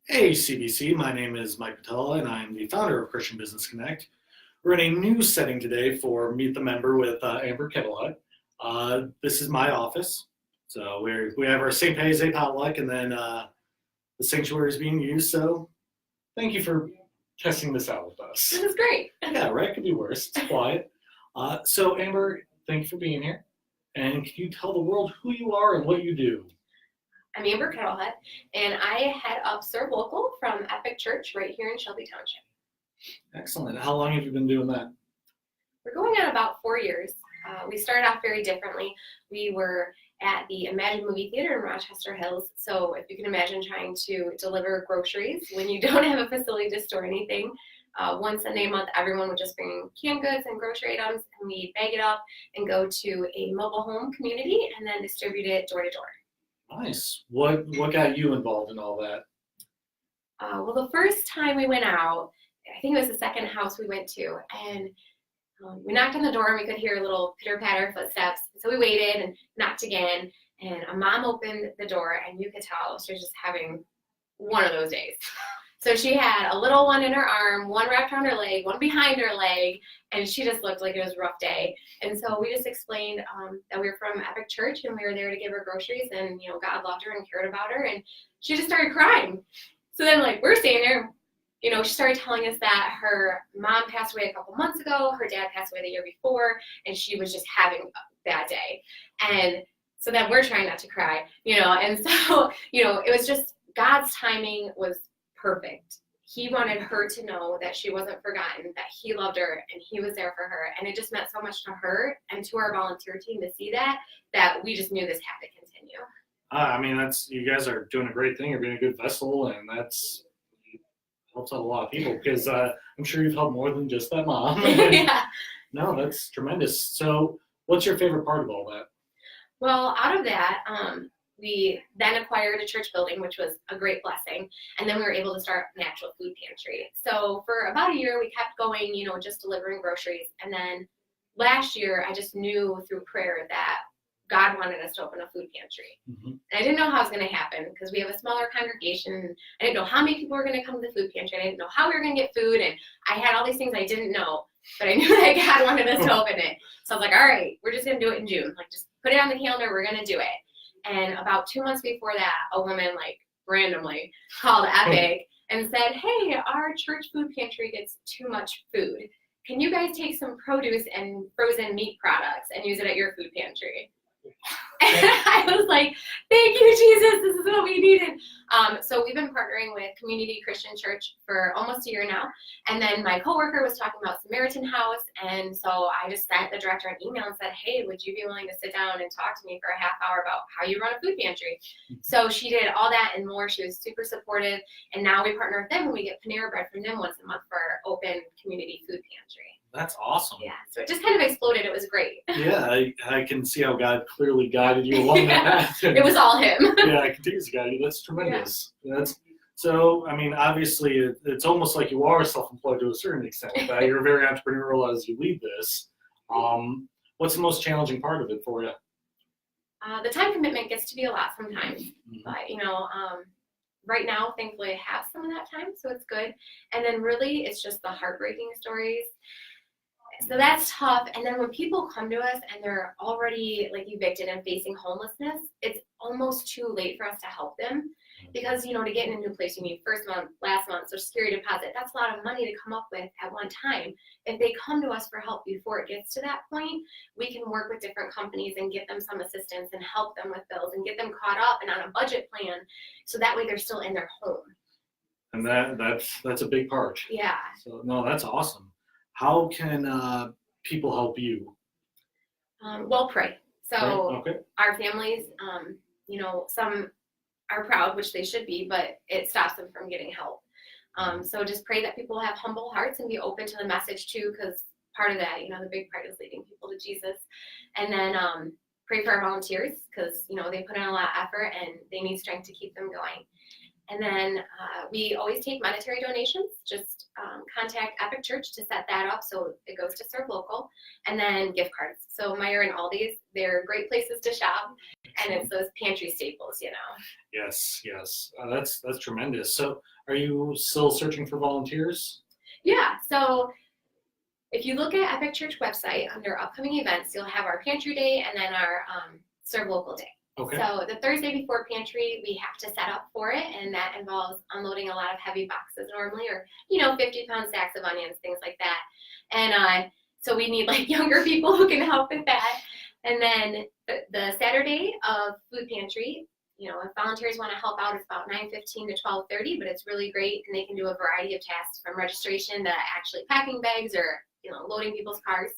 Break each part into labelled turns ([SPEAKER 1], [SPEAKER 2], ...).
[SPEAKER 1] Hey CBC, my name is Mike Ketelhut and I'm the founder of Christian Business Connect. We're in a new setting today for Meet the Member with Amber Ketelhut. This is my office. So we have our St. Patty's Day potluck and then the sanctuary is being used. So thank you for testing this out with us.
[SPEAKER 2] This is great.
[SPEAKER 1] Yeah, right, could be worse. It's quiet. So Amber, thank you for being here. And can you tell the world who you are and what you do?
[SPEAKER 2] I'm Amber Ketelhut, and I head up ServeLocal from Epic Church right here in Shelby Township.
[SPEAKER 1] Excellent. How long have you been doing that?
[SPEAKER 2] We're going on about 4 years. We started off very differently. We were at the Imagine Movie Theater in Rochester Hills, so if you can imagine trying to deliver groceries when you don't have a facility to store anything, one Sunday a month, everyone would just bring canned goods and grocery items, and we bag it up and go to a mobile home community and then distribute it door to door.
[SPEAKER 1] Nice. What got you involved in all that?
[SPEAKER 2] Well, the first time we went out, I think it was the second house we went to, and we knocked on the door and we could hear little pitter-patter footsteps. So we waited and knocked again, and a mom opened the door, and you could tell she was just having one of those days. So she had a little one in her arm, one wrapped around her leg, one behind her leg, and she just looked like it was a rough day. And so we just explained that we were from Epic Church and we were there to give her groceries, and God loved her and cared about her, and she just started crying. So then we're standing there, she started telling us that her mom passed away a couple months ago, her dad passed away the year before, and she was just having a bad day. And so then we're trying not to cry, and so, it was just God's timing was perfect. He wanted her to know that she wasn't forgotten, that he loved her and he was there for her. And it just meant so much to her and to our volunteer team to see that we just knew this had to continue.
[SPEAKER 1] You guys are doing a great thing. You're being a good vessel, and helps out a lot of people because I'm sure you've helped more than just that mom.
[SPEAKER 2] Yeah.
[SPEAKER 1] No, that's tremendous. So what's your favorite part of all that?
[SPEAKER 2] Well, out of that, we then acquired a church building, which was a great blessing. And then we were able to start an actual food pantry. So for about a year, we kept going, just delivering groceries. And then last year, I just knew through prayer that God wanted us to open a food pantry. Mm-hmm. And I didn't know how it was going to happen because we have a smaller congregation. I didn't know how many people were going to come to the food pantry. I didn't know how we were going to get food. And I had all these things I didn't know, but I knew that God wanted us to open it. So I was like, all right, we're just going to do it in June. Just put it on the calendar. We're going to do it. And about 2 months before that, a woman randomly called Epic and said, hey, our church food pantry gets too much food. Can you guys take some produce and frozen meat products and use it at your food pantry? And I was like, thank you, Jesus. This is what we needed. So we've been partnering with Community Christian Church for almost a year now. And then my coworker was talking about Samaritan House. And so I just sent the director an email and said, hey, would you be willing to sit down and talk to me for a half hour about how you run a food pantry? So she did all that and more. She was super supportive. And now we partner with them and we get Panera bread from them once a month for our open community food pantry.
[SPEAKER 1] That's awesome.
[SPEAKER 2] Yeah, so it just kind of exploded. It was great.
[SPEAKER 1] Yeah, I can see how God clearly guided you along that path.
[SPEAKER 2] It was all him.
[SPEAKER 1] Yeah, I continues to guide you. That's tremendous. Yeah. Obviously, it's almost like you are self-employed to a certain extent. You're very entrepreneurial as you lead this. What's the most challenging part of it for you?
[SPEAKER 2] The time commitment gets to be a lot sometimes. Mm-hmm. But, right now, thankfully, I have some of that time, so it's good. And then really, it's just the heartbreaking stories. So that's tough. And then when people come to us and they're already evicted and facing homelessness, it's almost too late for us to help them because, to get in a new place, you need first month, last month, Social Security deposit. That's a lot of money to come up with at one time. If they come to us for help before it gets to that point, we can work with different companies and get them some assistance and help them with bills and get them caught up and on a budget plan. So that way they're still in their home.
[SPEAKER 1] And that's a big part.
[SPEAKER 2] Yeah.
[SPEAKER 1] So no, that's awesome. How can people help you?
[SPEAKER 2] Well, pray. So
[SPEAKER 1] okay.
[SPEAKER 2] Our families, some are proud, which they should be, but it stops them from getting help. So just pray that people have humble hearts and be open to the message too, because part of that, the big part is leading people to Jesus. And then pray for our volunteers because, they put in a lot of effort and they need strength to keep them going. And then we always take monetary donations. Just contact Epic Church to set that up so it goes to ServeLocal. And then gift cards. So Meijer and Aldi's, they're great places to shop. and it's those pantry staples, you know.
[SPEAKER 1] Yes, yes. That's tremendous. So, are you still searching for volunteers?
[SPEAKER 2] Yeah, so if you look at Epic Church website under upcoming events, you'll have our pantry day and then our serve local day.
[SPEAKER 1] Okay.
[SPEAKER 2] So the Thursday before pantry, we have to set up for it, and that involves unloading a lot of heavy boxes normally, or 50-pound sacks of onions, things like that. And so we need like younger people who can help with that. And then the Saturday of food pantry, if volunteers want to help out, it's about 9:15 to 12:30, but it's really great, and they can do a variety of tasks from registration to actually packing bags or loading people's cars.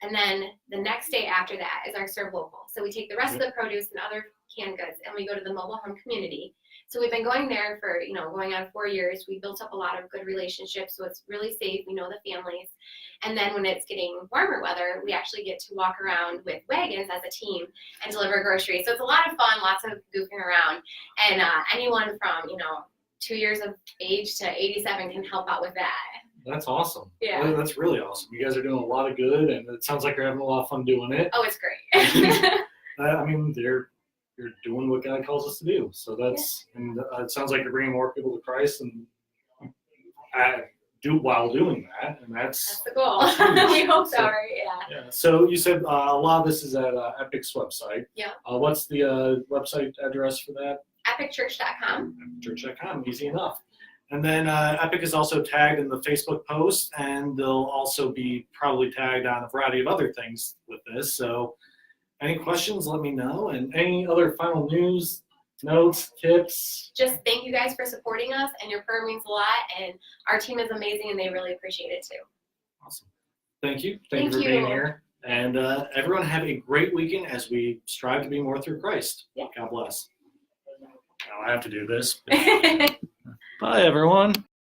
[SPEAKER 2] And then the next day after that is our serve local. So we take the rest of the produce and other canned goods and we go to the mobile home community. So we've been going there for, going on 4 years. We built up a lot of good relationships, so it's really safe. We know the families. And then when it's getting warmer weather, we actually get to walk around with wagons as a team and deliver groceries. So it's a lot of fun, lots of goofing around. And anyone from, 2 years of age to 87 can help out with that.
[SPEAKER 1] That's awesome.
[SPEAKER 2] Yeah.
[SPEAKER 1] That's really awesome. You guys are doing a lot of good, and it sounds like you're having a lot of fun doing it.
[SPEAKER 2] Oh, it's great.
[SPEAKER 1] I mean, you're doing what God calls us to do. So and it sounds like you're bringing more people to Christ, and while doing that, and that's
[SPEAKER 2] the goal. We hope so, right? Yeah.
[SPEAKER 1] Yeah. So you said a lot of this is at Epic's website.
[SPEAKER 2] Yeah.
[SPEAKER 1] What's the website address for that?
[SPEAKER 2] EpicChurch.com.
[SPEAKER 1] EpicChurch.com. Easy enough. And then Epic is also tagged in the Facebook post, and they'll also be probably tagged on a variety of other things with this. So any questions, let me know. And any other final news, notes, tips?
[SPEAKER 2] Just thank you guys for supporting us, and your prayer means a lot, and our team is amazing, and they really appreciate it too.
[SPEAKER 1] Awesome. Thank you. Thank you for being here. And everyone have a great weekend as we strive to be more through Christ.
[SPEAKER 2] Yeah.
[SPEAKER 1] God bless. Now I have to do this. Bye, everyone.